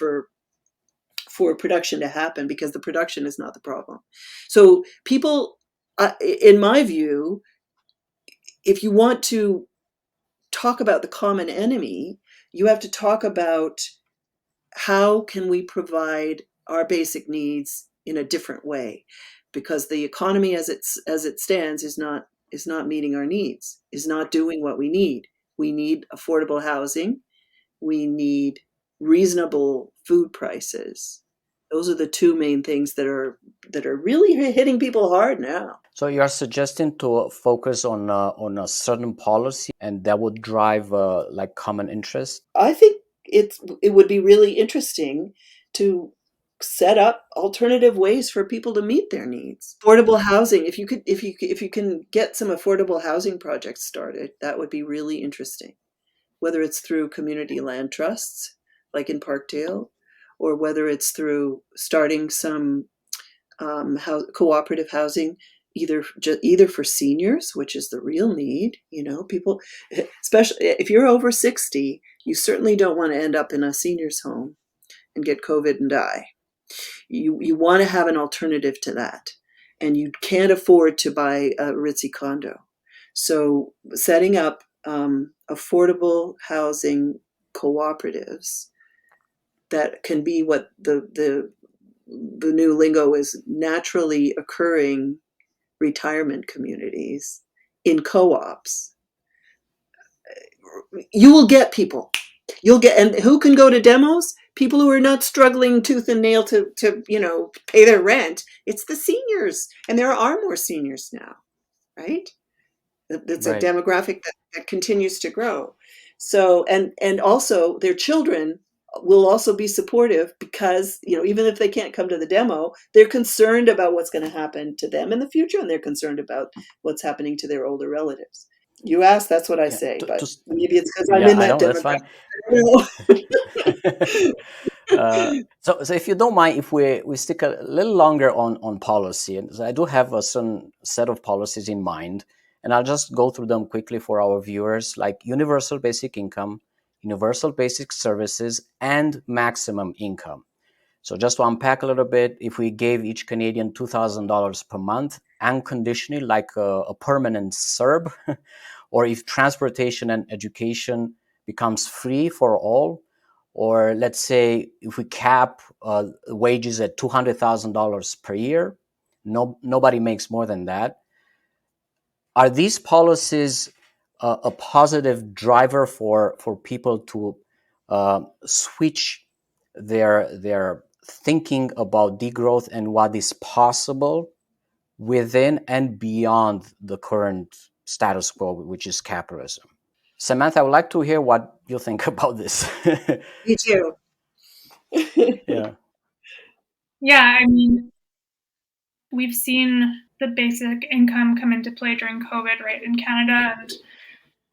production to happen, because the production is not the problem. So people, in my view, if you want to talk about the common enemy, you have to talk about how can we provide our basic needs in a different way, because the economy as it stands is not meeting our needs, is not doing what we need. We need affordable housing. We need reasonable food prices. Those are the two main things that are really hitting people hard now. So you are suggesting to focus on a certain policy, and that would drive like common interest. I think it would be really interesting to set up alternative ways for people to meet their needs. Affordable housing, if you can get some affordable housing projects started, that would be really interesting. Whether it's through community land trusts, like in Parkdale, or whether it's through starting some cooperative housing, either for seniors, which is the real need. People, especially if you're over 60, you certainly don't want to end up in a senior's home and get COVID and die. You want to have an alternative to that, and you can't afford to buy a ritzy condo. So setting up affordable housing cooperatives that can be what the new lingo is, naturally occurring retirement communities in co-ops, you will get people. You'll get, and who can go to demos? People who are not struggling tooth and nail to pay their rent. It's the seniors, and there are more seniors now, right? That's a Right. demographic that continues to grow. So, and also their children will also be supportive, because even if they can't come to the demo, they're concerned about what's going to happen to them in the future, and they're concerned about what's happening to their older relatives. You ask, that's what I Yeah. say, but maybe it's because I'm Yeah, in I that know. That's demographic. fine. I don't know. So if you don't mind, if we stick a little longer on policy, and I do have a certain set of policies in mind, and I'll just go through them quickly for our viewers, like universal basic income, universal basic services, and maximum income. So just to unpack a little bit, if we gave each Canadian $2,000 per month, unconditionally, like a permanent CERB, or if transportation and education becomes free for all, or let's say if we cap wages at $200,000 per year, nobody makes more than that. Are these policies a positive driver for people to switch their thinking about degrowth and what is possible within and beyond the current status quo, which is capitalism? Samantha, I would like to hear what you think about this. Me too. Yeah. Yeah, I mean, we've seen the basic income come into play during COVID, right, in Canada. And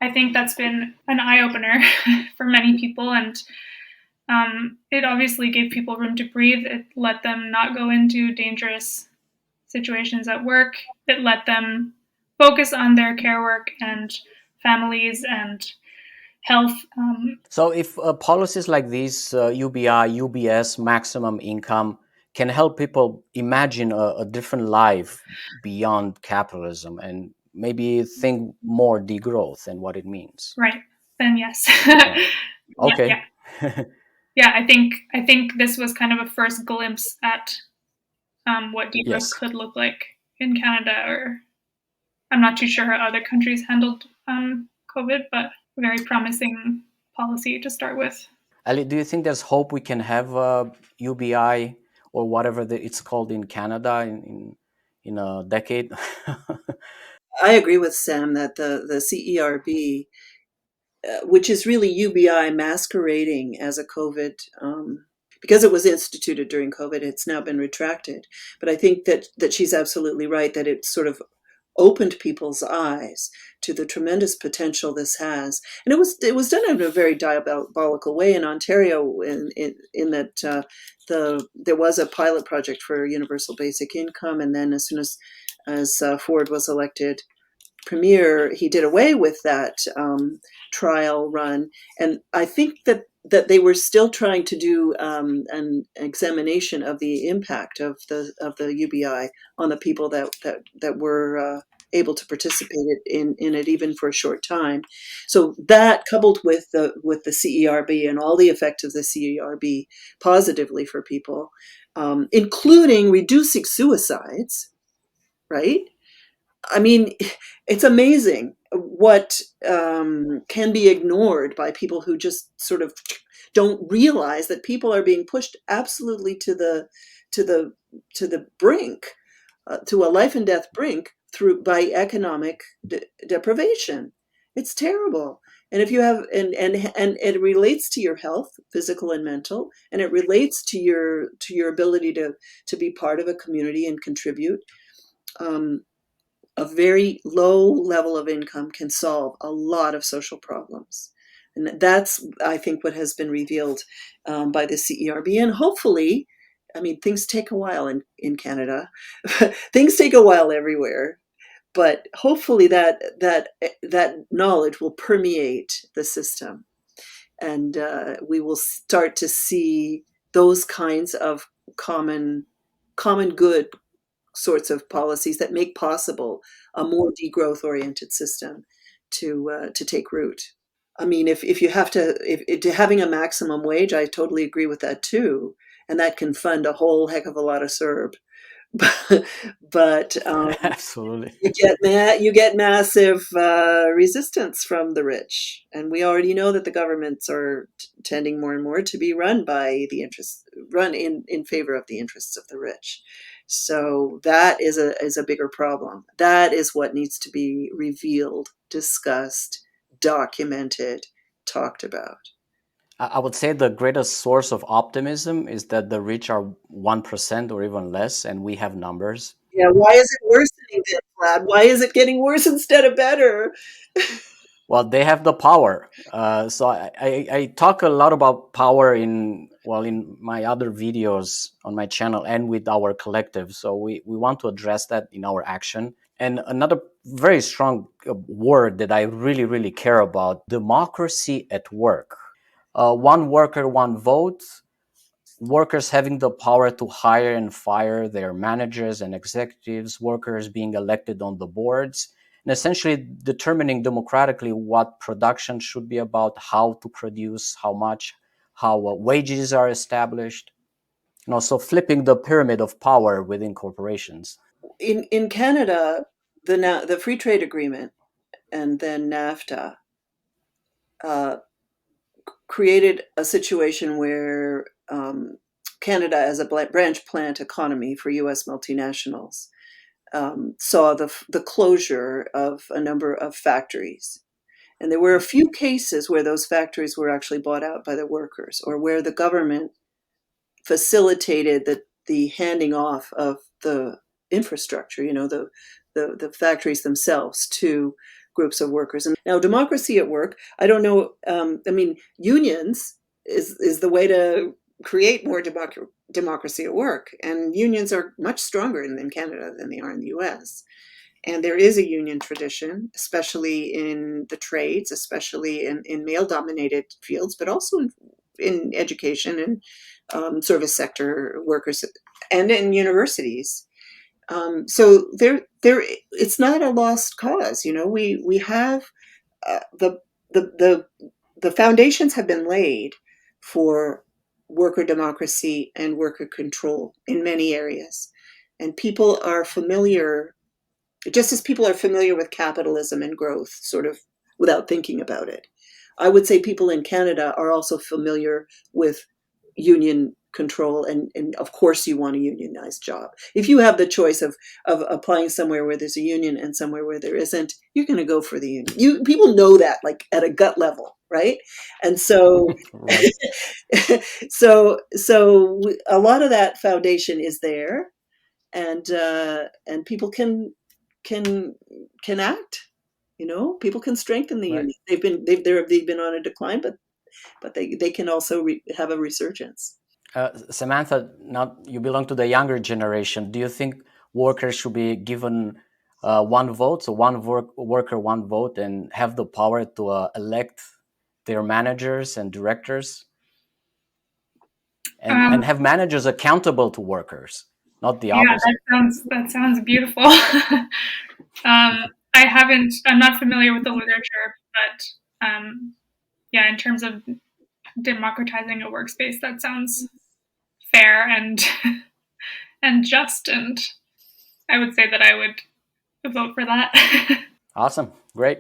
I think that's been an eye opener for many people. And it obviously gave people room to breathe. It let them not go into dangerous situations at work. It let them focus on their care work and families and health. So if policies like these, UBI, UBS, maximum income, can help people imagine a different life beyond capitalism and maybe think more degrowth and what it means. Right, then yes. Yeah. Yeah, Okay. yeah. Yeah, I think this was kind of a first glimpse at what degrowth Yes. could look like in Canada, or I'm not too sure how other countries handled COVID, but very promising policy to start with. Ali, do you think there's hope we can have UBI or whatever it's called in Canada in a decade? I agree with Sam that the CERB, which is really UBI masquerading as a COVID, because it was instituted during COVID, it's now been retracted. But I think that she's absolutely right, that it sort of opened people's eyes to the tremendous potential this has. And it was done in a very diabolical way in Ontario, in that there was a pilot project for universal basic income, and then as soon as Ford was elected premier, he did away with that trial run. And I think that they were still trying to do an examination of the impact of the UBI on the people that were able to participate in it, even for a short time. So that, coupled with the CERB and all the effect of the CERB positively for people, including reducing suicides, right? I mean, it's amazing what can be ignored by people who just sort of don't realize that people are being pushed absolutely to the to the brink, to a life and death brink, through by economic deprivation. It's terrible. And if you have, and it relates to your health, physical and mental, and it relates to your ability to be part of a community and contribute. Um, a very low level of income can solve a lot of social problems. And that's, I think, what has been revealed by the CERB. And hopefully, I mean, things take a while in Canada. Things take a while everywhere. But hopefully that knowledge will permeate the system. And we will start to see those kinds of common good sorts of policies that make possible a more degrowth oriented system. to take root. I mean, if you have to, if having a maximum wage, I totally agree with that too, and that can fund a whole heck of a lot of CERB. But Absolutely. you get massive resistance from the rich, and we already know that the governments are tending more and more to be run by the interests, run in favor of the interests of the rich. So that is a bigger problem. That is what needs to be revealed, discussed, documented, talked about. I would say the greatest source of optimism is that the rich are 1% or even less, and we have numbers. Yeah, why is it worsening then, Vlad? Why is it getting worse instead of better? Well, they have the power. So I talk a lot about power in my other videos on my channel and with our collective. So we want to address that in our action. And another very strong word that I really, really care about, democracy at work. One worker, one vote. Workers having the power to hire and fire their managers and executives, workers being elected on the boards, and essentially determining democratically what production should be about, how to produce, how much, how wages are established, and also flipping the pyramid of power within corporations. In Canada, the free trade agreement and then NAFTA uh, created a situation where Canada, as a branch plant economy for U.S. multinationals, saw the closure of a number of factories. And there were a few cases where those factories were actually bought out by the workers, or where the government facilitated the handing off of the infrastructure, the factories themselves, to groups of workers. And now, democracy at work, I don't know. I mean, unions is the way to create more democracy at work, and unions are much stronger in Canada than they are in the U.S. And there is a union tradition, especially in the trades, especially in male-dominated fields, but also in education and service sector workers, and in universities. So it's not a lost cause. We have the the the the foundations have been laid for worker democracy and worker control in many areas, and people are familiar, just as people are familiar with capitalism and growth, sort of without thinking about it. I would say people in Canada are also familiar with union control, and of course you want a unionized job. If you have the choice of applying somewhere where there's a union and somewhere where there isn't, you're going to go for the union. People know that, like, at a gut level, right? And so Right. so a lot of that foundation is there, and people can act. People can strengthen the Right. union. They've been on a decline, but they can also have a resurgence. Samantha, now you belong to the younger generation. Do you think workers should be given one vote, so one worker, one vote, and have the power to elect their managers and directors, and Um, have managers accountable to workers, not the yeah, opposite? that sounds beautiful. I'm not familiar with the literature, but yeah, in terms of democratizing a workspace, that sounds fair and and just, and I would say that I would vote for that. Awesome, great.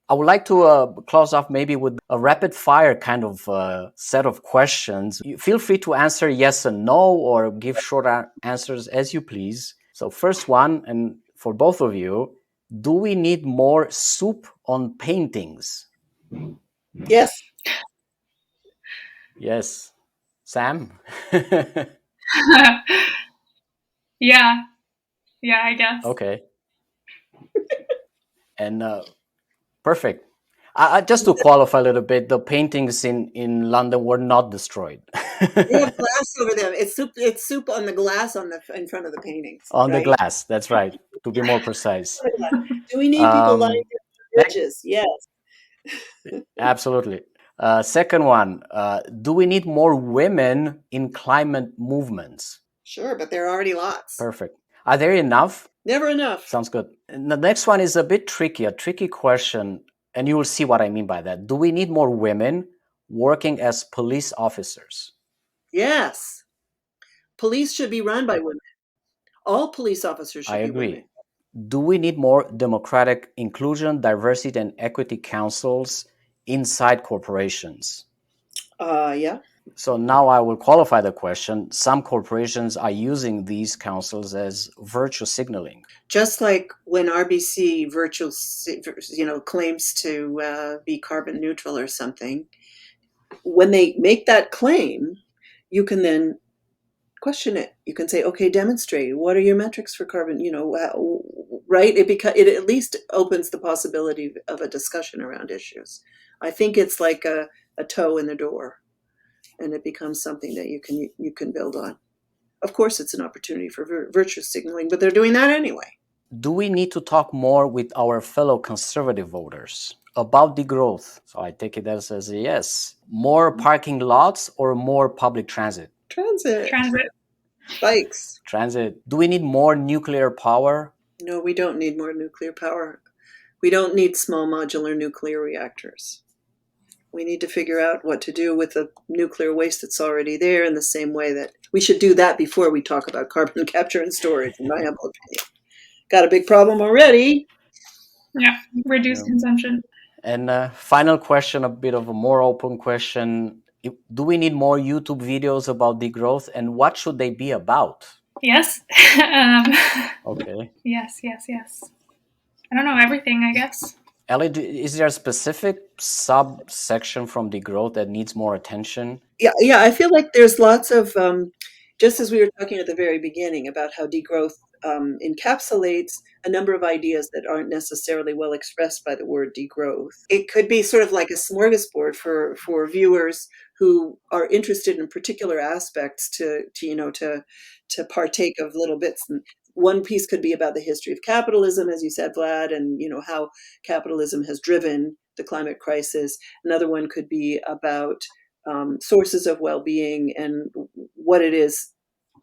I would like to close off maybe with a rapid fire kind of set of questions. Feel free to answer yes and no, or give short answers as you please. So first one, and for both of you, do we need more soup on paintings? Yes. Yes. Sam? Yeah, yeah, I guess. Okay. And perfect. Just to qualify a little bit, the paintings in London were not destroyed. They have glass over them. It's soup on the glass in front of the paintings, On the right? glass, that's right, to be more precise. Do we need people lining Um, up the bridges? Yes. Absolutely. Second one, do we need more women in climate movements? Sure, but there are already lots. Perfect. Are there enough? Never enough. Sounds good. And the next one is a bit tricky, a tricky question, and you will see what I mean by that. Do we need more women working as police officers? Yes. Police should be run by women. All police officers I should be women. agree. Do we need more democratic inclusion, diversity, and equity councils inside corporations? Yeah. So now I will qualify the question. Some corporations are using these councils as virtue signaling. Just like when RBC claims to be carbon neutral or something, when they make that claim, you can then question it. You can say, okay, demonstrate. What are your metrics for carbon? Right? It at least opens the possibility of a discussion around issues. I think it's like a toe in the door, and it becomes something that you can build on. Of course, it's an opportunity for virtue signaling, but they're doing that anyway. Do we need to talk more with our fellow conservative voters about degrowth? So I take it as a yes. More parking lots or more public transit? Transit. Transit. Bikes. Transit. Do we need more nuclear power? No, we don't need more nuclear power. We don't need small modular nuclear reactors. We need to figure out what to do with the nuclear waste that's already there, in the same way that we should do that before we talk about carbon capture and storage, in my humble opinion. Got a big problem already. Yeah, reduce consumption. And final question, a bit of a more open question. Do we need more YouTube videos about degrowth, and what should they be about? Yes. Okay. Yes. I don't know everything, I guess. Ellie, is there a specific subsection from degrowth that needs more attention? Yeah. I feel like there's lots of, just as we were talking at the very beginning about how degrowth encapsulates a number of ideas that aren't necessarily well expressed by the word degrowth. It could be sort of like a smorgasbord for viewers who are interested in particular aspects to partake of little bits. And one piece could be about the history of capitalism, as you said, Vlad, and how capitalism has driven the climate crisis. Another one could be about sources of well-being and what it is,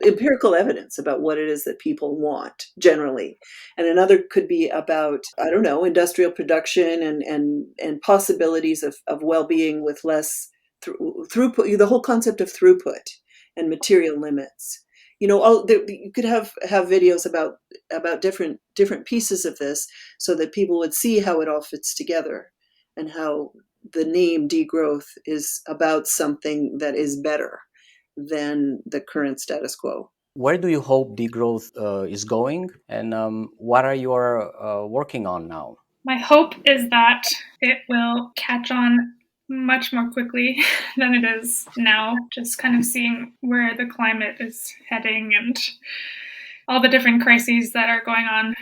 empirical evidence about what it is that people want generally. And another could be about, I don't know, industrial production and possibilities of well-being with less throughput, the whole concept of throughput and material limits. You could have videos about different pieces of this, so that people would see how it all fits together, and how the name degrowth is about something that is better than the current status quo. Where do you hope degrowth is going, and what are you working on now? My hope is that it will catch on much more quickly than it is now, just kind of seeing where the climate is heading and all the different crises that are going on,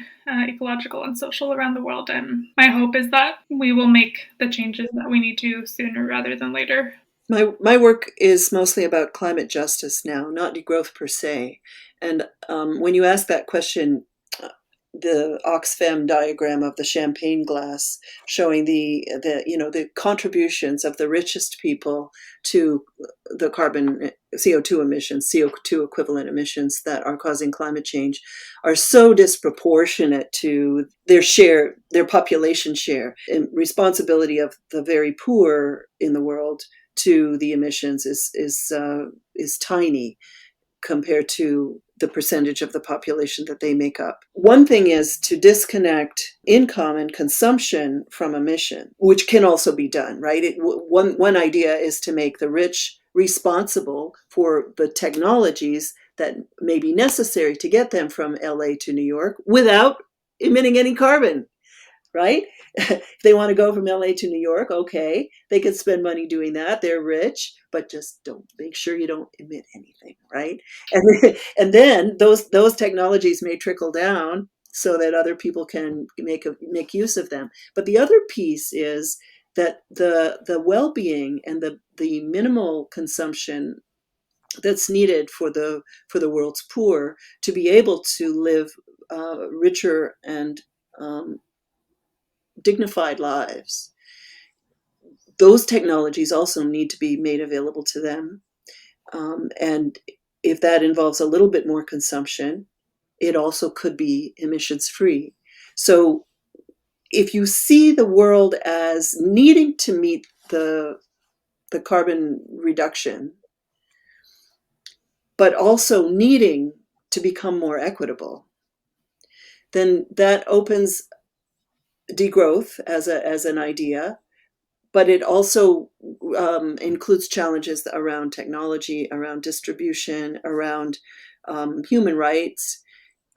ecological and social, around the world. And my hope is that we will make the changes that we need to sooner rather than later. My work is mostly about climate justice now, not degrowth per se. And when you ask that question, the Oxfam diagram of the champagne glass, showing the contributions of the richest people to the carbon CO2 emissions, CO2 equivalent emissions that are causing climate change, are so disproportionate to their share, their population share. And responsibility of the very poor in the world to the emissions is tiny compared to the percentage of the population that they make up. One thing is to disconnect income and consumption from emission, which can also be done, right? One idea is to make the rich responsible for the technologies that may be necessary to get them from LA to New York without emitting any carbon, right? If they want to go from LA to New York, okay, they can spend money doing that. They're rich, but just don't make sure you don't emit anything, right? And then those technologies may trickle down so that other people can make use of them. But the other piece is that the well-being and the minimal consumption that's needed for the world's poor to be able to live richer and dignified lives. Those technologies also need to be made available to them. And if that involves a little bit more consumption, it also could be emissions free. So if you see the world as needing to meet the carbon reduction, but also needing to become more equitable, then that opens degrowth as an idea, but it also includes challenges around technology, around distribution, around human rights,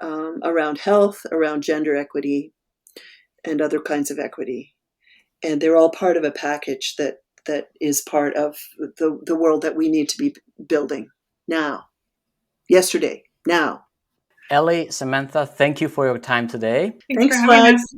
around health, around gender equity, and other kinds of equity. And they're all part of a package that is part of the world that we need to be building now, yesterday, now. Ellie, Samantha, thank you for your time today. Thanks for Thanks, having Vlad. us.